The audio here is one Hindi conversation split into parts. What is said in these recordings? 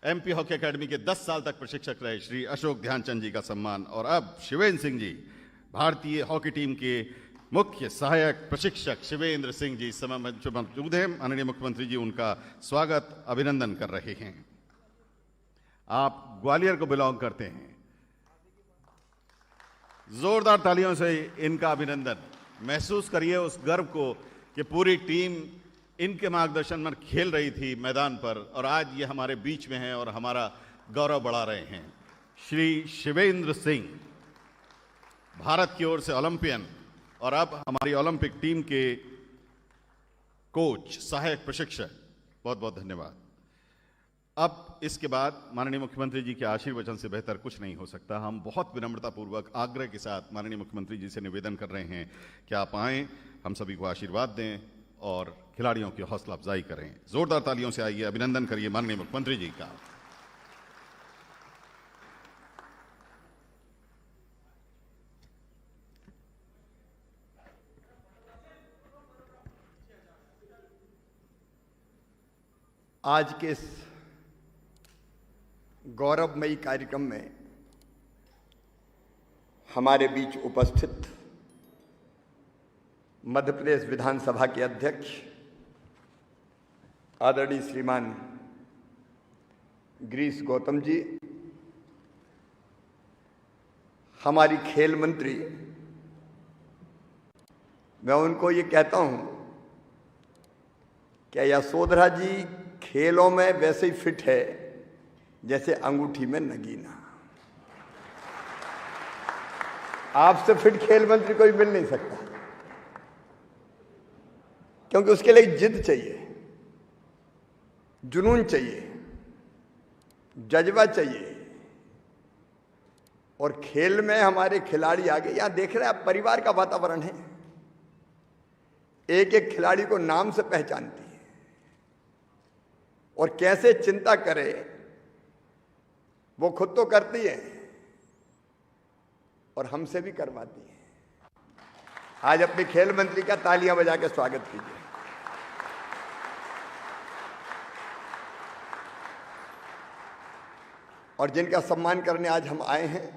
एमपी हॉकी एकेडमी के 10 साल तक प्रशिक्षक रहे श्री अशोक ध्यानचंद जी का सम्मान। और अब शिवेंद्र सिंह जी, भारतीय हॉकी टीम के मुख्य सहायक प्रशिक्षक शिवेंद्र सिंह जी समय मंच पर मौजूद हैं। माननीय मुख्यमंत्री जी उनका स्वागत अभिनंदन कर रहे हैं। आप ग्वालियर को बिलोंग करते हैं, जोरदार तालियों से इनका अभिनंदन। महसूस करिए उस गर्व को कि पूरी टीम इनके मार्गदर्शन में खेल रही थी मैदान पर और आज ये हमारे बीच में हैं और हमारा गौरव बढ़ा रहे हैं। श्री शिवेंद्र सिंह भारत की ओर से ओलंपियन और अब हमारी ओलंपिक टीम के कोच, सहायक प्रशिक्षक, बहुत बहुत धन्यवाद। अब इसके बाद माननीय मुख्यमंत्री जी के आशीर्वचन से बेहतर कुछ नहीं हो सकता। हम बहुत विनम्रतापूर्वक आग्रह के साथ माननीय मुख्यमंत्री जी से निवेदन कर रहे हैं कि आप आएं, हम सभी को आशीर्वाद दें और खिलाड़ियों की हौसला अफजाई करें। जोरदार तालियों से आइए, अभिनंदन करिए माननीय मुख्यमंत्री जी का। आज के इस गौरवमयी कार्यक्रम में हमारे बीच उपस्थित मध्य प्रदेश विधानसभा के अध्यक्ष आदरणीय श्रीमान गिरीश गौतम जी, हमारी खेल मंत्री, मैं उनको ये कहता हूं कि यशोधरा जी खेलों में वैसे ही फिट है जैसे अंगूठी में नगीना। आपसे फिट खेल मंत्री कोई मिल नहीं सकता, क्योंकि उसके लिए जिद चाहिए, जुनून चाहिए, जज्बा चाहिए। और खेल में हमारे खिलाड़ी आगे, यहां देख रहे हैं आप, परिवार का वातावरण है। एक एक खिलाड़ी को नाम से पहचानती है और कैसे चिंता करे वो खुद तो करती है और हमसे भी करवाती है। आज अपने खेल मंत्री का तालियां बजा के स्वागत कीजिए। और जिनका सम्मान करने आज हम आए हैं,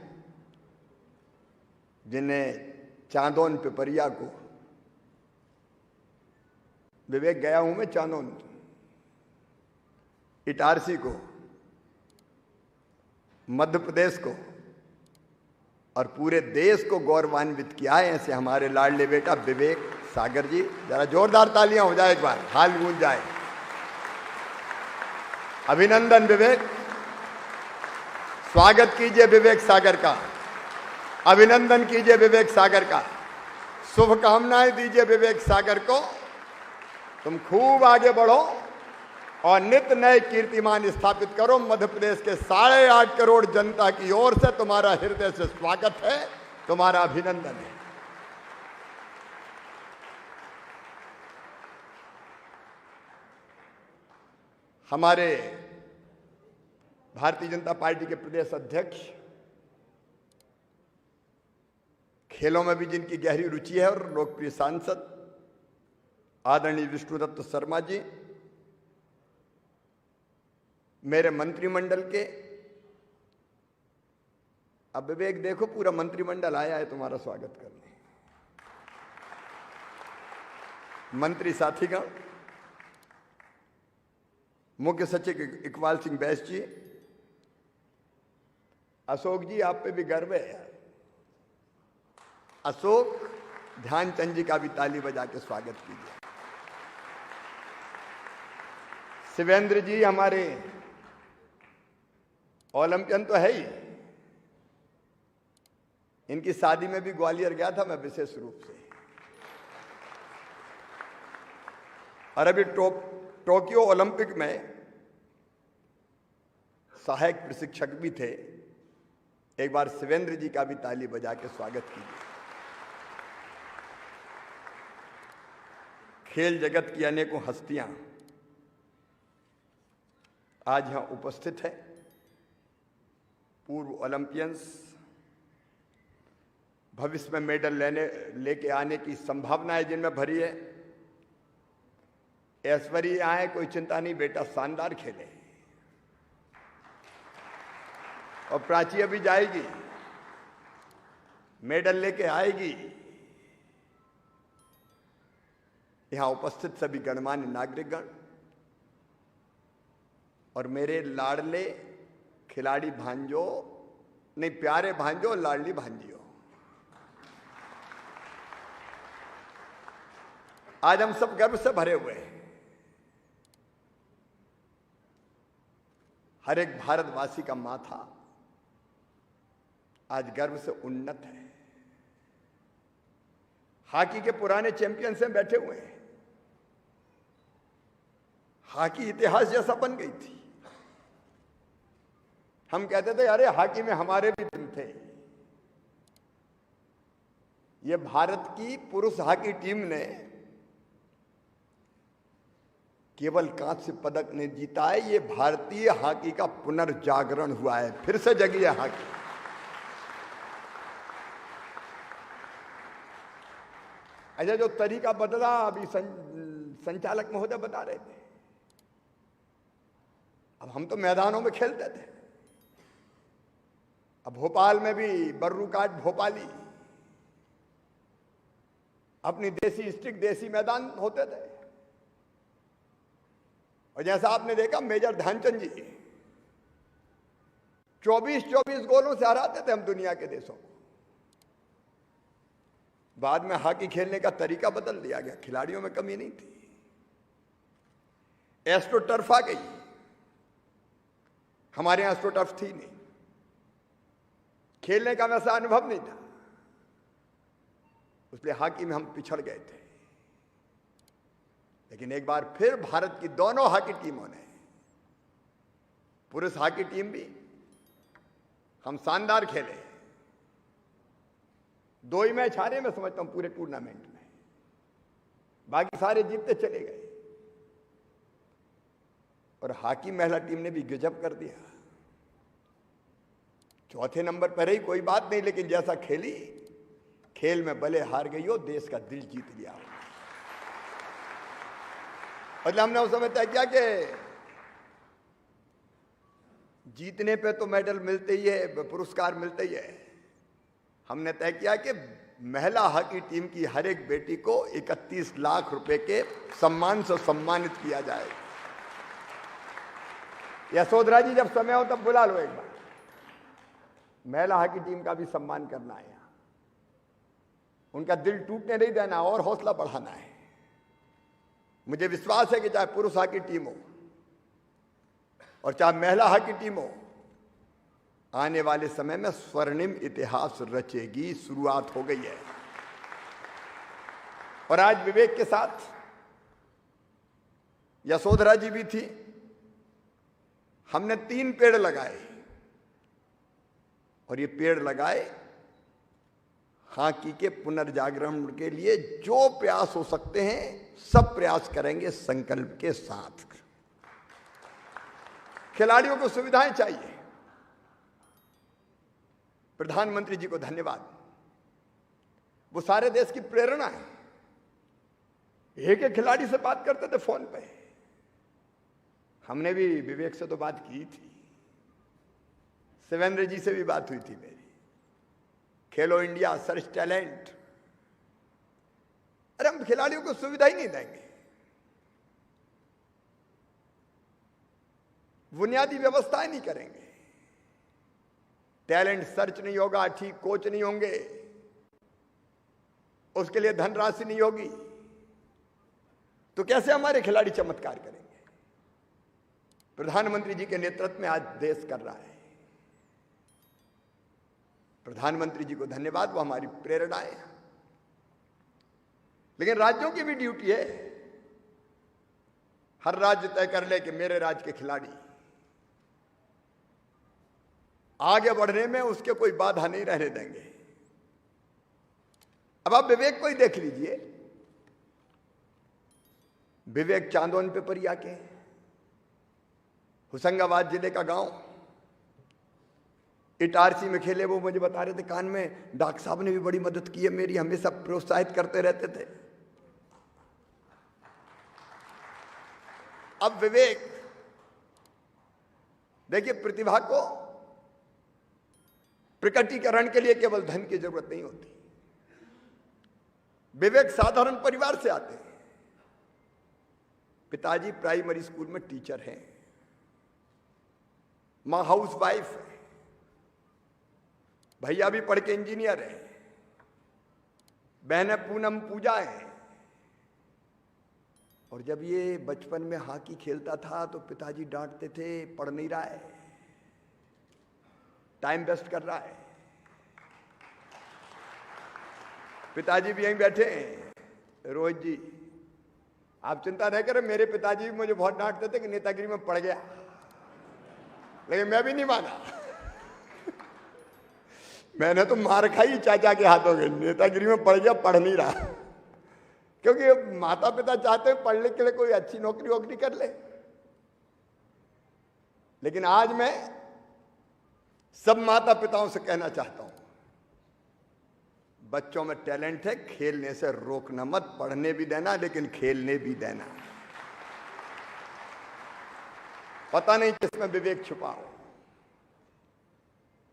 जिन्हें चांदोन पिपरिया को, विवेक गया हूं मैं चांदोन, इटारसी को, मध्य प्रदेश को और पूरे देश को गौरवान्वित किया है। ऐसे हमारे लाडले बेटा विवेक सागर जी, जरा जोरदार तालियां हो जाए, एक बार हाल गूंज जाए। अभिनंदन विवेक, स्वागत कीजिए विवेक सागर का, अभिनंदन कीजिए विवेक सागर का, शुभकामनाएं दीजिए विवेक सागर को। तुम खूब आगे बढ़ो और नित्य नए कीर्तिमान स्थापित करो। मध्य प्रदेश के 8.5 करोड़ जनता की ओर से तुम्हारा हृदय से स्वागत है, तुम्हारा अभिनंदन है। हमारे भारतीय जनता पार्टी के प्रदेश अध्यक्ष, खेलों में भी जिनकी गहरी रुचि है, और लोकप्रिय सांसद आदरणीय विष्णुदत्त शर्मा जी, मेरे मंत्रिमंडल के, अब विवेक देखो पूरा मंत्रिमंडल आया है तुम्हारा स्वागत करने। मंत्री साथीगण, मुख्य सचिव इकबाल सिंह बैस जी, अशोक जी आप पे भी गर्व है यार। अशोक ध्यानचंद जी का भी ताली बजा के स्वागत कीजिए। शिवेंद्र जी हमारे ओलंपियन तो है ही, इनकी शादी में भी ग्वालियर गया था मैं विशेष रूप से। और अभी टोक्यो ओलंपिक में सहायक प्रशिक्षक भी थे। एक बार शिवेंद्र जी का भी ताली बजा के स्वागत कीजिए। खेल जगत की अनेकों हस्तियां आज यहां उपस्थित है। पूर्व ओलंपियंस, भविष्य में मेडल लेके आने की संभावनाएं जिनमें भरी है। ऐश्वर्या आए, कोई चिंता नहीं बेटा, शानदार खेले। और प्राची अभी जाएगी, मेडल लेके आएगी। यहां उपस्थित सभी गणमान्य नागरिकगण और मेरे लाडले खिलाड़ी भांजो, नहीं प्यारे भांजो, लाडली भांजियो, आज हम सब गर्व से भरे हुए हैं। हर एक भारतवासी का माथा आज गर्व से उन्नत है। हॉकी के पुराने चैंपियन से बैठे हुए हैं। हॉकी इतिहास जैसा बन गई थी। हम कहते थे अरे हॉकी में हमारे भी दिन थे। ये भारत की पुरुष हॉकी टीम ने केवल कांस्य पदक नहीं जीता है, ये भारतीय हॉकी का पुनर्जागरण हुआ है, फिर से जगी है हॉकी। अच्छा, जो तरीका बदला अभी संचालक महोदय बता रहे थे। अब हम तो मैदानों में खेलते थे, अब भोपाल में भी बर्रू काट भोपाली, अपनी देसी स्टिक देसी मैदान होते थे। और जैसा आपने देखा मेजर ध्यानचंद जी 24-24 गोलों से हराते थे हम दुनिया के देशों को। बाद में हॉकी खेलने का तरीका बदल दिया गया, खिलाड़ियों में कमी नहीं थी। एस्ट्रो टर्फ आ गई, हमारे यहां एस्ट्रो टर्फ थी नहीं, खेलने का वैसा अनुभव नहीं था, इसलिए हॉकी में हम पिछड़ गए थे। लेकिन एक बार फिर भारत की दोनों हॉकी टीमों ने, पुरुष हॉकी टीम भी हम शानदार खेले। 2 ही मैच हारे मैं समझता हूं पूरे टूर्नामेंट में, बाकी सारे जीतते चले गए। और हॉकी महिला टीम ने भी गजब कर दिया। चौथे नंबर पर ही कोई बात नहीं, लेकिन जैसा खेली, खेल में भले हार गई हो, देश का दिल जीत लिया। मतलब हमने उस समय तय किया कि जीतने पे तो मेडल मिलते ही है, पुरस्कार मिलते ही है। हमने तय किया कि महिला हॉकी टीम की हर एक बेटी को 31 लाख रुपए के सम्मान से सम्मानित किया जाए। यशोधरा जी, जब समय हो तब बुला लो एक बार, महिला हॉकी टीम का भी सम्मान करना है। उनका दिल टूटने नहीं देना और हौसला बढ़ाना है। मुझे विश्वास है कि चाहे पुरुष हॉकी टीम हो और चाहे महिला हॉकी टीम हो, आने वाले समय में स्वर्णिम इतिहास रचेगी। शुरुआत हो गई है। और आज विवेक के साथ यशोधरा जी भी थी। हमने 3 पेड़ लगाए, और ये पेड़ लगाए हॉकी के पुनर्जागरण के लिए। जो प्रयास हो सकते हैं सब प्रयास करेंगे संकल्प के साथ। खिलाड़ियों को सुविधाएं चाहिए। प्रधानमंत्री जी को धन्यवाद, वो सारे देश की प्रेरणा है। एक एक खिलाड़ी से बात करते थे फोन पे। हमने भी विवेक से तो बात की थी, शिवेंद्र जी से भी बात हुई थी मेरी। खेलो इंडिया, सर्च टैलेंट। अरे हम खिलाड़ियों को सुविधा ही नहीं देंगे, बुनियादी व्यवस्थाएं नहीं करेंगे, टैलेंट सर्च नहीं होगा, ठीक कोच नहीं होंगे, उसके लिए धनराशि नहीं होगी, तो कैसे हमारे खिलाड़ी चमत्कार करेंगे? प्रधानमंत्री जी के नेतृत्व में आज देश कर रहा है। प्रधानमंत्री जी को धन्यवाद, वो हमारी प्रेरणा है। लेकिन राज्यों की भी ड्यूटी है। हर राज्य तय कर ले कि मेरे राज्य के खिलाड़ी आगे बढ़ने में उसके कोई बाधा नहीं रहने देंगे। अब आप विवेक को ही देख लीजिए। विवेक चांदोन पे परी आके, होशंगाबाद जिले का गांव, इटारसी में खेले। वो मुझे बता रहे थे कान में, डॉक्टर साहब ने भी बड़ी मदद की है मेरी, हमेशा प्रोत्साहित करते रहते थे। अब विवेक देखिए, प्रतिभा को प्रकटीकरण के लिए केवल धन की जरूरत नहीं होती। विवेक साधारण परिवार से आते हैं। पिताजी प्राइमरी स्कूल में टीचर हैं, मां हाउस वाइफ है, भैया भी पढ़ के इंजीनियर है, बहन पूनम पूजा है। और जब ये बचपन में हॉकी खेलता था तो पिताजी डांटते थे, पढ़ नहीं रहा है, टाइम वेस्ट कर रहा है। पिताजी भी यहीं बैठे हैं, रोहित जी, आप चिंता नहीं करें, मेरे पिताजी भी मुझे बहुत डांटते थे कि नेतागिरी में पड़ गया, लेकिन मैं भी नहीं माना। मैंने तो मार खाई चाचा के हाथों के, नेतागिरी में पड़ गया, पढ़ नहीं रहा। क्योंकि माता पिता चाहते हैं पढ़ने के लिए कोई अच्छी नौकरी वोकरी कर ले। लेकिन आज मैं सब माता पिताओं से कहना चाहता हूं, बच्चों में टैलेंट है, खेलने से रोकना मत, पढ़ने भी देना लेकिन खेलने भी देना। पता नहीं किसमें विवेक छुपा हो।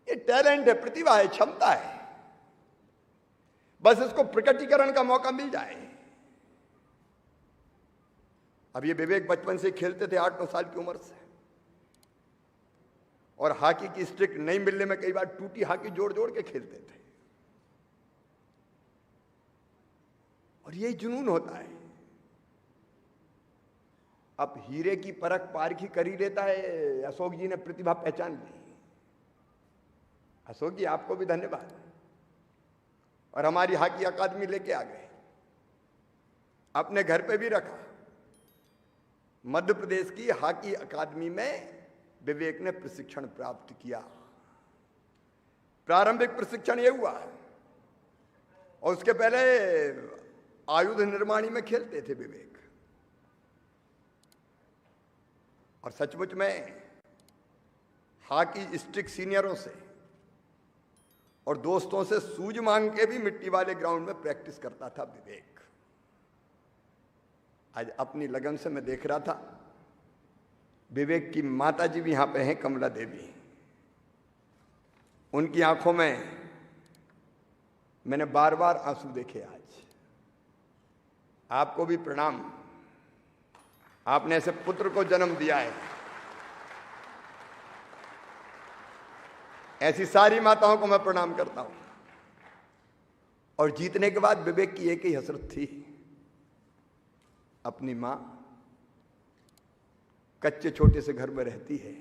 ये टैलेंट है, प्रतिभा है, क्षमता है, बस इसको प्रकटीकरण का मौका मिल जाए। अब ये विवेक बचपन से खेलते थे 8-9 साल की उम्र से, और हॉकी की स्टिक नहीं मिलने में कई बार टूटी हॉकी जोड़ जोड़ के खेलते थे। और यही जुनून होता है। अब हीरे की परख पारखी कर ही लेता है। अशोक जी ने प्रतिभा पहचान ली। अशोक जी आपको भी धन्यवाद। और हमारी हॉकी अकादमी लेके आ गए, अपने घर पे भी रखा। मध्य प्रदेश की हॉकी अकादमी में विवेक ने प्रशिक्षण प्राप्त किया। प्रारंभिक प्रशिक्षण यह हुआ, और उसके पहले आयुध निर्माणी में खेलते थे विवेक। और सचमुच में हॉकी स्टिक सीनियरों से और दोस्तों से सूझ मांग के भी मिट्टी वाले ग्राउंड में प्रैक्टिस करता था विवेक। आज अपनी लगन से मैं देख रहा था, विवेक की माता जी भी यहां पे हैं, कमला देवी। उनकी आंखों में मैंने बार बार आंसू देखे। आज आपको भी प्रणाम, आपने ऐसे पुत्र को जन्म दिया है। ऐसी सारी माताओं को मैं प्रणाम करता हूं। और जीतने के बाद विवेक की एक ही हसरत थी, अपनी मां कच्चे छोटे से घर में रहती है,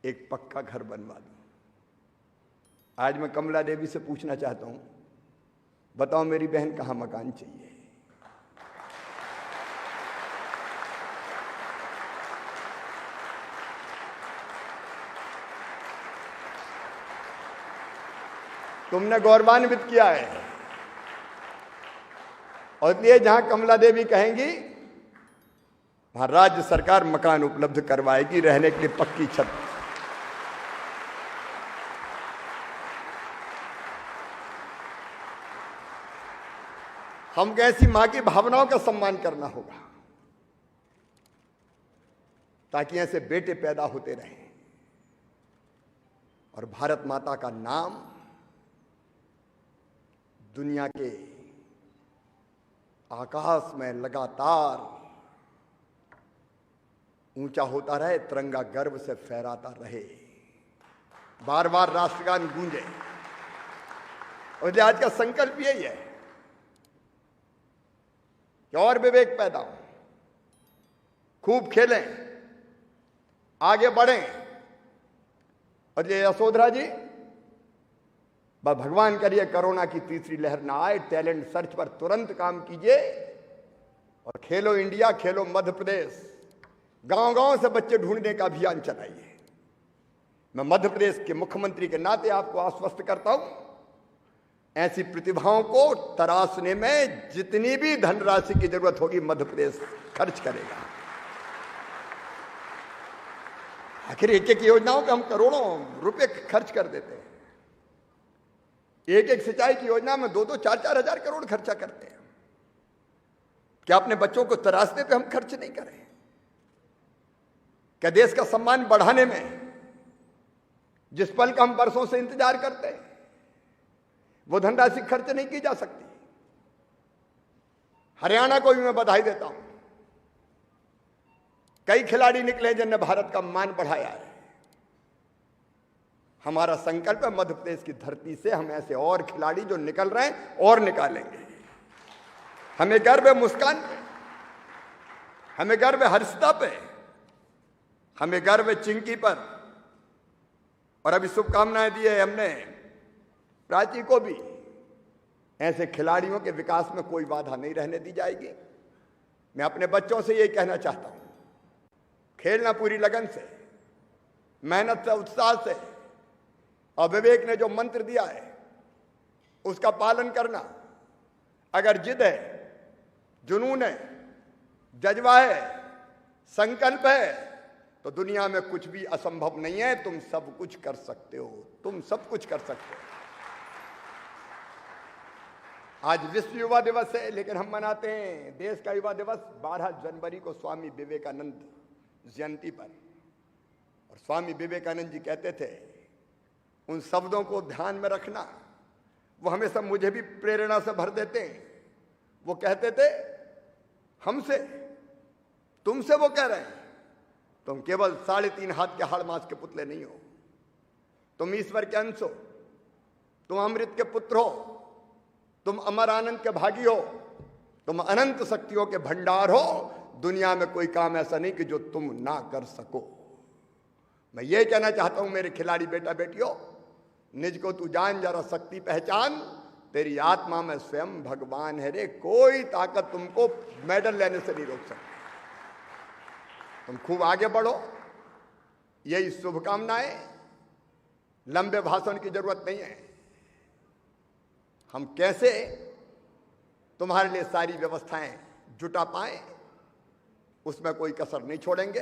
एक पक्का घर बनवा दूं। आज मैं कमला देवी से पूछना चाहता हूं, बताओ मेरी बहन कहां मकान चाहिए? तुमने गौरवान्वित किया है। और इसलिए जहां कमला देवी कहेंगी वहां राज्य सरकार मकान उपलब्ध करवाएगी, रहने के लिए पक्की छत। हम कैसी मां की भावनाओं का सम्मान करना होगा, ताकि ऐसे बेटे पैदा होते रहें और भारत माता का नाम दुनिया के आकाश में लगातार ऊंचा होता रहे, तिरंगा गर्व से फहराता रहे, बार बार राष्ट्रगान गूंजे। और आज का संकल्प यही है कि और विवेक पैदा हो, खूब खेलें, आगे बढ़ें। और ये यशोधरा जी, बस भगवान करिए कोरोना की तीसरी लहर ना आए, टैलेंट सर्च पर तुरंत काम कीजिए और खेलो इंडिया, खेलो मध्य प्रदेश, गांव-गांव से बच्चे ढूंढने का अभियान चलाइए। मैं मध्य प्रदेश के मुख्यमंत्री के नाते आपको आश्वस्त करता हूं, ऐसी प्रतिभाओं को तराशने में जितनी भी धनराशि की जरूरत होगी मध्य प्रदेश खर्च करेगा। आखिर एक एक योजनाओं पे हम करोड़ों रुपए खर्च कर देते हैं। एक एक सिंचाई की योजना में 2-2, 4-4 हजार करोड़ खर्चा करते हैं। क्या अपने बच्चों को तराशने पे हम खर्च नहीं करें? क्या देश का सम्मान बढ़ाने में जिस पल का हम बरसों से इंतजार करते हैं, वो धनराशि खर्च नहीं की जा सकती। हरियाणा को भी मैं बधाई देता हूं, कई खिलाड़ी निकले जिन्होंने भारत का मान बढ़ाया है। हमारा संकल्प है मध्य प्रदेश की धरती से हम ऐसे और खिलाड़ी जो निकल रहे हैं और निकालेंगे। हमें गर्व है मुस्कान पे, हमें गर्व है हर्षता पे, हमें गर्व है चिंकी पर। और अभी शुभकामनाएं दी है हमने प्राची को भी। ऐसे खिलाड़ियों के विकास में कोई बाधा नहीं रहने दी जाएगी। मैं अपने बच्चों से यही कहना चाहता हूं, खेलना पूरी लगन से, मेहनत से, उत्साह से, और विवेक ने जो मंत्र दिया है उसका पालन करना। अगर जिद है, जुनून है, जज्बा है, संकल्प है, तो दुनिया में कुछ भी असंभव नहीं है। तुम सब कुछ कर सकते हो, तुम सब कुछ कर सकते हो। आज विश्व युवा दिवस है, लेकिन हम मनाते हैं देश का युवा दिवस 12 जनवरी को स्वामी विवेकानंद जयंती पर। और स्वामी विवेकानंद जी कहते थे, उन शब्दों को ध्यान में रखना, वो हमेशा मुझे भी प्रेरणा से भर देते हैं। वो कहते थे, हमसे, तुमसे वो कह रहे हैं, तुम केवल 3.5 हाथ के हाड़ मांस के पुतले नहीं हो, तुम ईश्वर के अंश हो, तुम अमृत के पुत्र हो, तुम अमर आनंद के भागी हो, तुम अनंत शक्तियों के भंडार हो। दुनिया में कोई काम ऐसा नहीं कि जो तुम ना कर सको। मैं ये कहना चाहता हूं मेरे खिलाड़ी बेटा बेटियों, निज को तू जान, जरा शक्ति पहचान, तेरी आत्मा में स्वयं भगवान है रे। कोई ताकत तुमको मेडल लेने से नहीं रोक सकती। तुम खूब आगे बढ़ो, यही शुभकामनाएं। लंबे भाषण की जरूरत नहीं है। हम कैसे तुम्हारे लिए सारी व्यवस्थाएं जुटा पाए, उसमें कोई कसर नहीं छोड़ेंगे।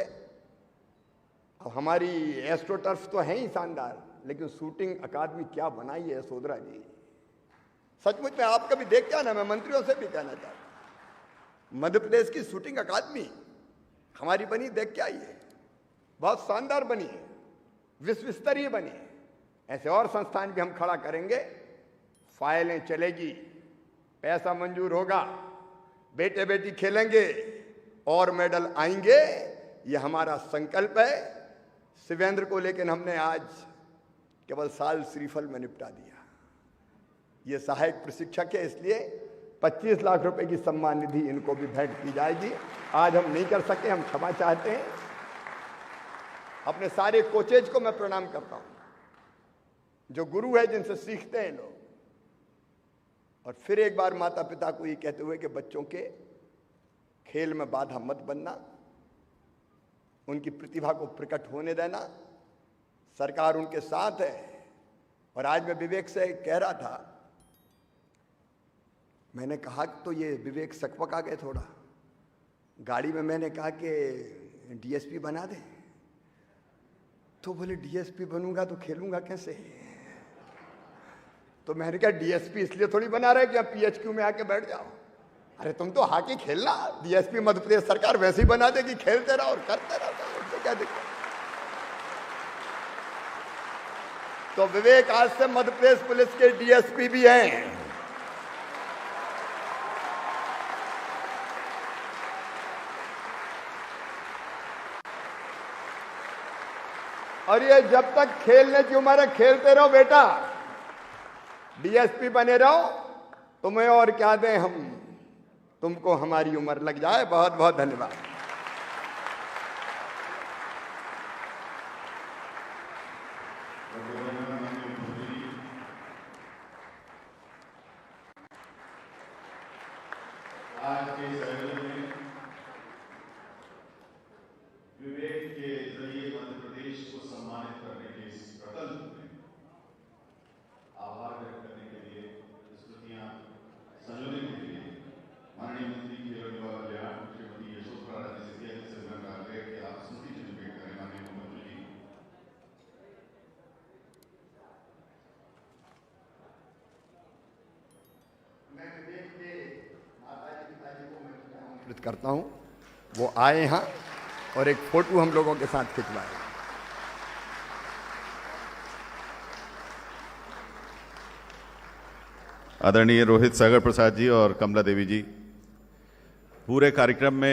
अब हमारी एस्ट्रोटर्फ तो है ही शानदार, लेकिन शूटिंग अकादमी क्या बनाई है यशोधरा जी। सचमुच में आप कभी देख के आना, मैं मंत्रियों से भी कहना चाहता हूं, मध्य प्रदेश की शूटिंग अकादमी हमारी बनी, देख के आई है, बहुत शानदार बनी है, विश्व स्तरीय बनी है। ऐसे और संस्थान भी हम खड़ा करेंगे। फाइलें चलेगी, पैसा मंजूर होगा, बेटे बेटी खेलेंगे और मेडल आएंगे। ये हमारा संकल्प है। शिवेंद्र को लेकिन हमने आज केवल साल श्रीफल में निपटा दिया। ये सहायक प्रशिक्षक है, इसलिए 25 लाख रुपए की सम्मान निधि इनको भी भेंट की जाएगी। आज हम नहीं कर सके, हम क्षमा चाहते हैं। अपने सारे कोचेज को मैं प्रणाम करता हूं, जो गुरु है, जिनसे सीखते हैं लोग। और फिर एक बार माता पिता को ये कहते हुए कि बच्चों के खेल में बाधा मत बनना, उनकी प्रतिभा को प्रकट होने देना, सरकार उनके साथ है। और आज मैं विवेक से कह रहा था, मैंने कहा तो ये विवेक सकपक आ गए थोड़ा गाड़ी में। मैंने कहा कि डीएसपी बना दे, तो बोले डीएसपी बनूंगा तो खेलूंगा कैसे। तो मैंने कहा डीएसपी इसलिए थोड़ी बना रहे कि आप पीएचक्यू में आके बैठ जाओ। अरे तुम तो हॉकी खेलना, डीएसपी मध्य प्रदेश सरकार वैसे ही बना देगी, खेलते रहो और करते रहो, तो क्या दिक्कत। तो विवेक आज से मध्य प्रदेश पुलिस के डीएसपी भी हैं। और ये जब तक खेलने की उम्र है, खेलते रहो बेटा, डीएसपी बने रहो। तुम्हें और क्या दें हम, तुमको हमारी उम्र लग जाए। बहुत बहुत धन्यवाद। आज के इस आयोजन में विवेक के जरिए मध्य प्रदेश को सम्मानित करने के इस प्रकल्प में आभार व्यक्त करने के लिए, स्मृतियां संजोने के लिए माननीय मंत्री खेल और युवा कल्याण श्रीमती यशोधरा राजे सिंधिया जी से मैं आग्रह कि आप स्मृति चिन्ह भेंट करें। माननीय मुख्यमंत्री जी, मैं विवेक के माताजी पिताजी को मैं आमंत्रित करता हूं, वो आए यहाँ और एक फोटो हम लोगों के साथ खिंचवाए। आदरणीय रोहित सागर प्रसाद जी और कमला देवी जी, पूरे कार्यक्रम में